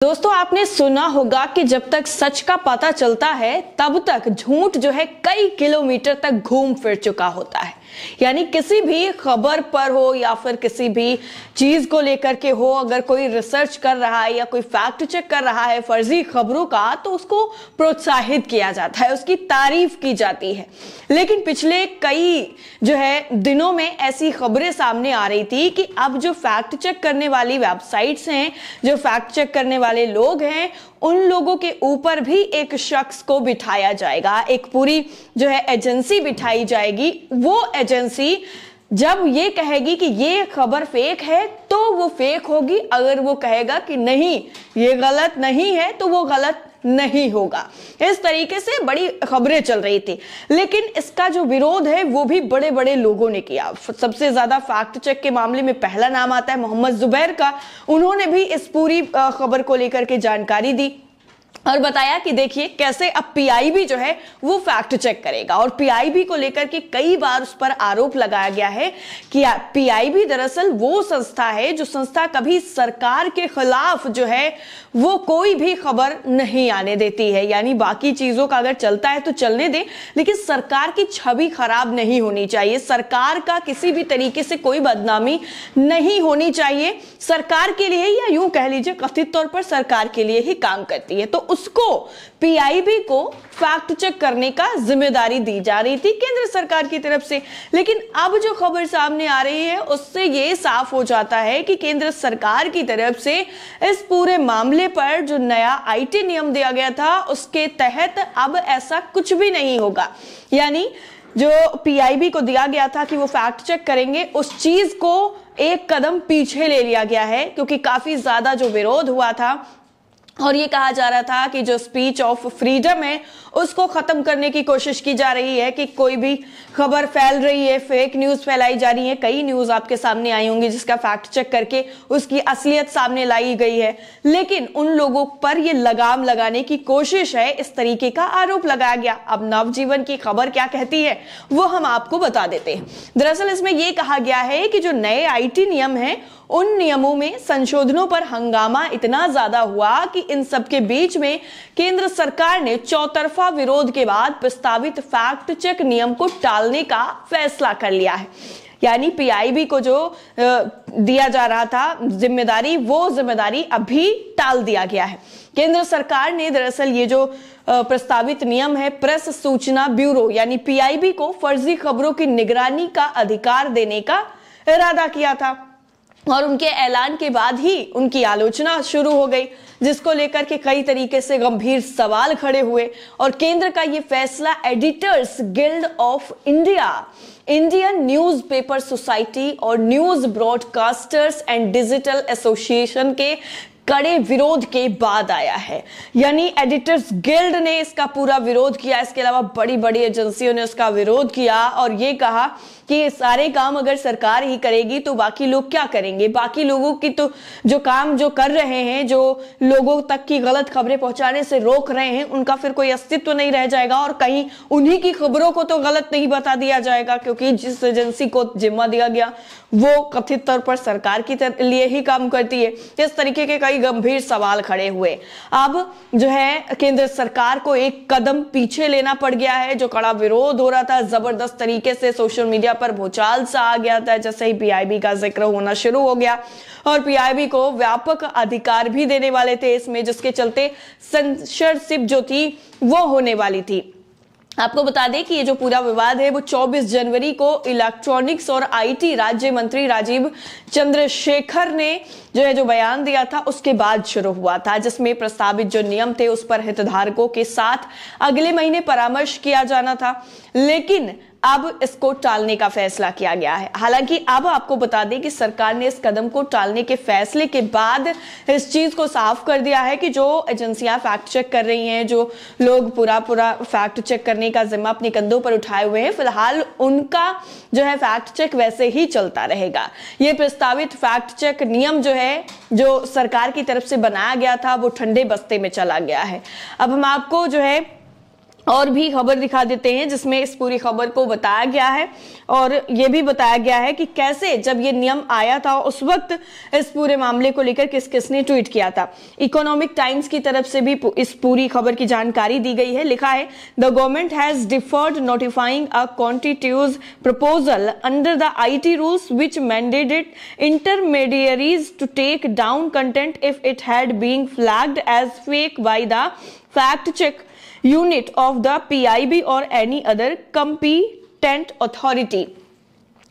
दोस्तों, आपने सुना होगा कि जब तक सच का पता चलता है तब तक झूठ जो है कई किलोमीटर तक घूम फिर चुका होता है। यानी किसी भी खबर पर हो या फिर किसी भी चीज को लेकर के हो, अगर कोई रिसर्च कर रहा है या कोई फैक्ट चेक कर रहा है फर्जी खबरों का, तो उसको प्रोत्साहित किया जाता है, उसकी तारीफ की जाती है। लेकिन पिछले कई जो है दिनों में ऐसी खबरें सामने आ रही थी कि अब जो फैक्ट चेक करने वाली वेबसाइट्स हैं, जो फैक्ट चेक करने वाले लोग हैं, उन लोगों के ऊपर भी एक शख्स को बिठाया जाएगा, एक पूरी जो है एजेंसी बिठाई जाएगी। वो एजेंसी जब ये कहेगी कि ये खबर फेक है तो वो फेक होगी, अगर वो कहेगा कि नहीं ये गलत नहीं है तो वो गलत नहीं होगा। इस तरीके से बड़ी खबरें चल रही थी, लेकिन इसका जो विरोध है वो भी बड़े बड़े लोगों ने किया। सबसे ज्यादा फैक्ट चेक के मामले में पहला नाम आता है मोहम्मद जुबैर का। उन्होंने भी इस पूरी खबर को लेकर के जानकारी दी और बताया कि देखिए कैसे अब पीआईबी जो है वो फैक्ट चेक करेगा। और पीआईबी को लेकर के कई बार उस पर आरोप लगाया गया है कि पीआईबी दरअसल वो संस्था है जो संस्था कभी सरकार के खिलाफ जो है वो कोई भी खबर नहीं आने देती है। यानी बाकी चीजों का अगर चलता है तो चलने दे, लेकिन सरकार की छवि खराब नहीं होनी चाहिए, सरकार का किसी भी तरीके से कोई बदनामी नहीं होनी चाहिए। सरकार के लिए या यूं कह लीजिए कथित तौर पर सरकार के लिए ही काम करती है, तो उसको पीआईबी को फैक्ट चेक करने का जिम्मेदारी दी जा रही थी केंद्र सरकार की तरफ से। लेकिन अब जो खबर सामने आ रही है उससे ये साफ हो जाता है कि केंद्र सरकार की तरफ से इस पूरे मामले पर जो नया आईटी नियम दिया गया था उसके तहत अब ऐसा कुछ भी नहीं होगा। यानी जो पीआईबी को दिया गया था कि वो फैक्ट चेक करेंगे, उस चीज को एक कदम पीछे ले लिया गया है, क्योंकि काफी ज्यादा जो विरोध हुआ था और ये कहा जा रहा था कि जो स्पीच ऑफ फ्रीडम है उसको खत्म करने की कोशिश की जा रही है, कि कोई भी खबर फैल रही है, फेक न्यूज फैलाई जा रही है। कई न्यूज आपके सामने आई होंगी जिसका फैक्ट चेक करके उसकी असलियत सामने लाई गई है, लेकिन उन लोगों पर ये लगाम लगाने की कोशिश है, इस तरीके का आरोप लगाया गया। अब नवजीवन की खबर क्या कहती है वो हम आपको बता देते हैं। दरअसल इसमें यह कहा गया है कि जो नए आईटी नियम है उन नियमों में संशोधनों पर हंगामा इतना ज्यादा हुआ कि इन सब के बीच में केंद्र सरकार ने चौतरफा विरोध के बाद प्रस्तावित फैक्ट चेक नियम को टालने का फैसला कर लिया है। यानी पीआईबी को जो दिया जा रहा था जिम्मेदारी, वो जिम्मेदारी अभी टाल दिया गया है। केंद्र सरकार ने दरअसल ये जो प्रस्तावित नियम है प्रेस सूचना ब्यूरो यानी पीआईबी को फर्जी खबरों की निगरानी का अधिकार देने का इरादा किया था, और उनके ऐलान के बाद ही उनकी आलोचना शुरू हो गई, जिसको लेकर के कई तरीके से गंभीर सवाल खड़े हुए। और केंद्र का ये फैसला editors guild of India, Indian newspaper society और news broadcasters and digital association के कड़े विरोध के बाद आया है। यानी एडिटर्स गिल्ड ने इसका पूरा विरोध किया, इसके अलावा बड़ी बड़ी एजेंसियों ने उसका विरोध किया और ये कहा कि ये सारे काम अगर सरकार ही करेगी तो बाकी लोग क्या करेंगे। बाकी लोगों की तो जो काम जो कर रहे हैं, जो लोगों तक की गलत खबरें पहुंचाने से रोक रहे हैं, उनका फिर कोई अस्तित्व नहीं रह जाएगा और कहीं उन्हीं की खबरों को तो गलत नहीं बता दिया जाएगा, क्योंकि जिस एजेंसी को जिम्मा दिया गया वो कथित तौर पर सरकार की लिए ही काम करती है। इस तरीके के कई गंभीर सवाल खड़े हुए। अब जो है केंद्र सरकार को एक कदम पीछे लेना पड़ गया है। जो कड़ा विरोध हो रहा था, जबरदस्त तरीके से सोशल मीडिया पर भूचाल सा आ गया था जैसे ही पीआईबी का जिक्र होना शुरू हो गया, और पीआईबी को व्यापक अधिकार भी देने वाले थे इसमें, जिसके चलते सेंसरशिप जो थी वो होने वाली थी। आपको बता दें कि ये जो पूरा विवाद है वो 24 जनवरी को इलेक्ट्रॉनिक्स और आईटी राज्य मंत्री राजीव चंद्रशेखर ने जो बयान दिया था उसके बाद शुरू हुआ था, जिसमें प्रस्तावित जो नियम थे उस पर हितधारकों के साथ अगले महीने परामर्श किया जाना था, लेकिन अब इसको टालने का फैसला किया गया है। हालांकि अब आपको बता दें कि सरकार ने इस कदम को टालने के फैसले के बाद इस चीज को साफ कर दिया है कि जो एजेंसियां फैक्ट चेक कर रही हैं, जो लोग पूरा फैक्ट चेक करने का जिम्मा अपने कंधों पर उठाए हुए हैं, फिलहाल उनका जो है फैक्ट चेक वैसे ही चलता रहेगा। ये प्रस्तावित फैक्ट चेक नियम जो है जो सरकार की तरफ से बनाया गया था वो ठंडे बस्ते में चला गया है। अब हम आपको जो है और भी खबर दिखा देते हैं जिसमें इस पूरी खबर को बताया गया है और ये भी बताया गया है कि कैसे जब ये नियम आया था उस वक्त इस पूरे मामले को लेकर किस किसने ट्वीट किया था। इकोनॉमिक टाइम्स की तरफ से भी इस पूरी खबर की जानकारी दी गई है। लिखा है, the government has deferred notifying a contentious proposal under the IT rules which mandated intermediaries to take down content if it had been flagged as fake by the fact check unit of the PIB or any other competent authority।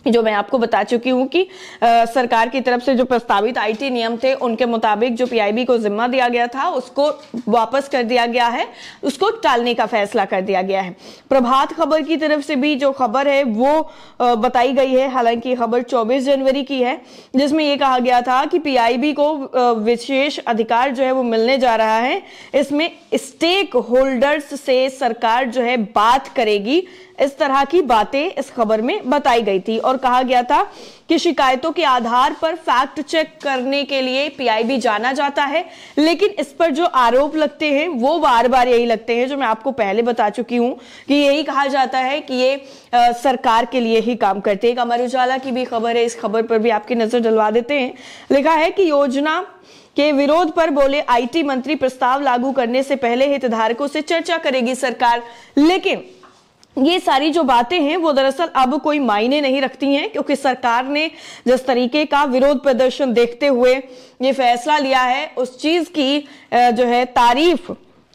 जो मैं आपको बता चुकी हूं कि सरकार की तरफ से जो प्रस्तावित IT नियम थे उनके मुताबिक जो PIB को जिम्मा दिया गया था उसको वापस कर दिया गया है, उसको टालने का फैसला कर दिया गया है। प्रभात खबर की तरफ से भी जो खबर है वो बताई गई है, हालांकि खबर 24 जनवरी की है, जिसमें ये कहा गया था कि PIB को विशेष अधिकार जो है वो मिलने जा रहा है। इसमें स्टेक होल्डर्स से सरकार जो है बात करेगी, इस तरह की बातें इस खबर में बताई गई थी और कहा गया था कि शिकायतों के आधार पर फैक्ट चेक करने के लिए PIB जाना जाता है। लेकिन इस पर जो आरोप लगते हैं वो बार बार यही लगते हैं जो मैं आपको पहले बता चुकी हूं कि यही कहा जाता है कि ये सरकार के लिए ही काम करते हैं। एक अमर उजाला की भी खबर है, इस खबर पर भी आपकी नजर डलवा देते हैं। लिखा है कि योजना के विरोध पर बोले IT मंत्री, प्रस्ताव लागू करने से पहले हितधारकों से चर्चा करेगी सरकार। लेकिन ये सारी जो बातें हैं वो दरअसल अब कोई मायने नहीं रखती हैं, क्योंकि सरकार ने जिस तरीके का विरोध प्रदर्शन देखते हुए ये फैसला लिया है उस चीज की जो है तारीफ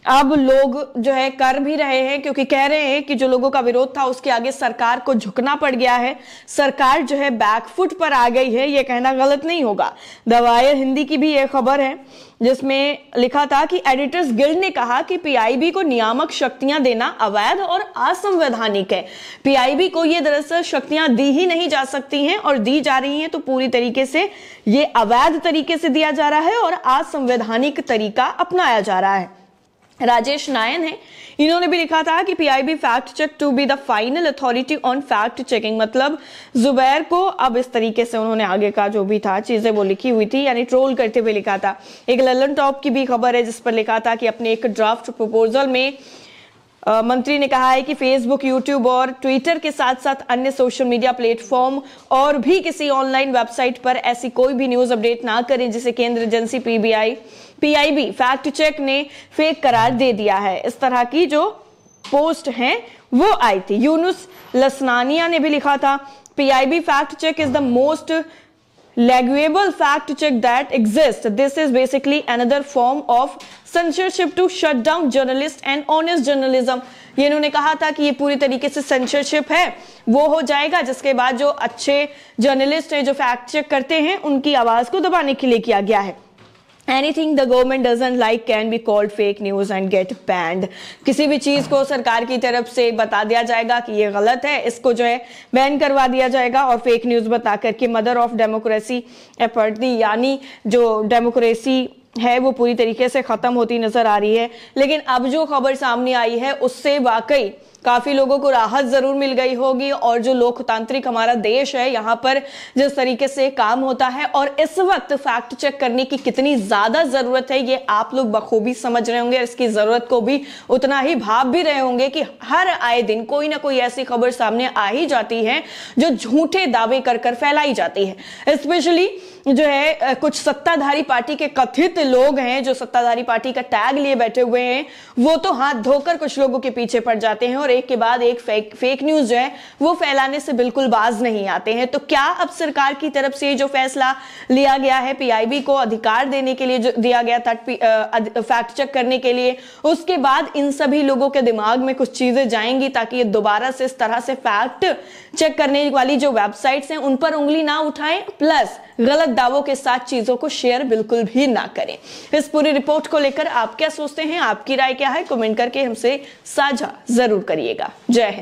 अब लोग जो है कर भी रहे हैं, क्योंकि कह रहे हैं कि जो लोगों का विरोध था उसके आगे सरकार को झुकना पड़ गया है, सरकार जो है बैकफुट पर आ गई है। ये कहना गलत नहीं होगा। द वायर हिंदी की भी ये खबर है जिसमें लिखा था कि एडिटर्स गिल्ड ने कहा कि PIB को नियामक शक्तियां देना अवैध और असंवैधानिक है। PIB को ये दरअसल शक्तियां दी ही नहीं जा सकती हैं और दी जा रही हैं तो पूरी तरीके से ये अवैध तरीके से दिया जा रहा है और असंवैधानिक तरीका अपनाया जा रहा है। राजेश नायन है, इन्होंने भी लिखा था कि PIB fact check to be the final authority on fact checking. मतलब जुबैर को अब इस तरीके से उन्होंने आगे का जो भी था चीजें वो लिखी हुई थी, यानी ट्रोल करते हुए लिखा था। एक ललन टॉप की भी खबर है जिस पर लिखा था कि अपने एक ड्राफ्ट प्रपोजल में मंत्री ने कहा है कि फेसबुक, यूट्यूब और ट्विटर के साथ साथ अन्य सोशल मीडिया प्लेटफॉर्म और भी किसी ऑनलाइन वेबसाइट पर ऐसी कोई भी न्यूज अपडेट ना करें जिसे केंद्र एजेंसी PIB फैक्ट चेक ने फेक करार दे दिया है। इस तरह की जो पोस्ट हैं वो आई थी। यूनुस लसनानिया ने भी लिखा था, PIB fact check is the most legible fact check that exists. This is basically another form of censorship to shut down journalists and honest journalism। ये इन्होंने कहा था कि ये पूरी तरीके से सेंसरशिप है, वो हो जाएगा जिसके बाद जो अच्छे जर्नलिस्ट हैं जो फैक्ट चेक करते हैं उनकी आवाज को दबाने के लिए किया गया है। Anything the government doesn't like can be called fake news and get banned। किसी भी चीज को सरकार की तरफ से बता दिया जाएगा कि ये गलत है, इसको जो है बैन करवा दिया जाएगा और फेक न्यूज बता करके मदर ऑफ डेमोक्रेसी एपर्टी, यानी जो डेमोक्रेसी है वो पूरी तरीके से खत्म होती नजर आ रही है। लेकिन अब जो खबर सामने आई है उससे वाकई काफी लोगों को राहत जरूर मिल गई होगी और जो लोकतांत्रिक हमारा देश है यहाँ पर जिस तरीके से काम होता है और इस वक्त फैक्ट चेक करने की कितनी ज्यादा जरूरत है ये आप लोग बखूबी समझ रहे होंगे। इसकी जरूरत को भी उतना ही भाप भी रहे होंगे कि हर आए दिन कोई ना कोई ऐसी खबर सामने आ ही जाती है जो झूठे दावे कर कर फैलाई जाती है। स्पेशली जो है कुछ सत्ताधारी पार्टी के कथित लोग हैं जो सत्ताधारी पार्टी का टैग लिए बैठे हुए हैं, वो तो हाथ धोकर कुछ लोगों के पीछे पड़ जाते हैं और एक के बाद एक फेक न्यूज जो है वो फैलाने से बिल्कुल बाज नहीं आते हैं। तो क्या अब सरकार की तरफ से जो फैसला लिया गया है PIB को अधिकार देने के लिए जो दिया गया था फैक्ट चेक करने के लिए, उसके बाद इन सभी लोगों के दिमाग में कुछ चीजें जाएंगी ताकि ये दोबारा से इस तरह से फैक्ट चेक करने वाली जो वेबसाइट्स हैं उन पर उंगली ना उठाएं, प्लस गलत दावों के साथ चीजों को शेयर बिल्कुल भी ना करें। इस पूरी रिपोर्ट को लेकर आप क्या सोचते हैं, आपकी राय क्या है, कमेंट करके हमसे साझा जरूर करिएगा। जय हिंद।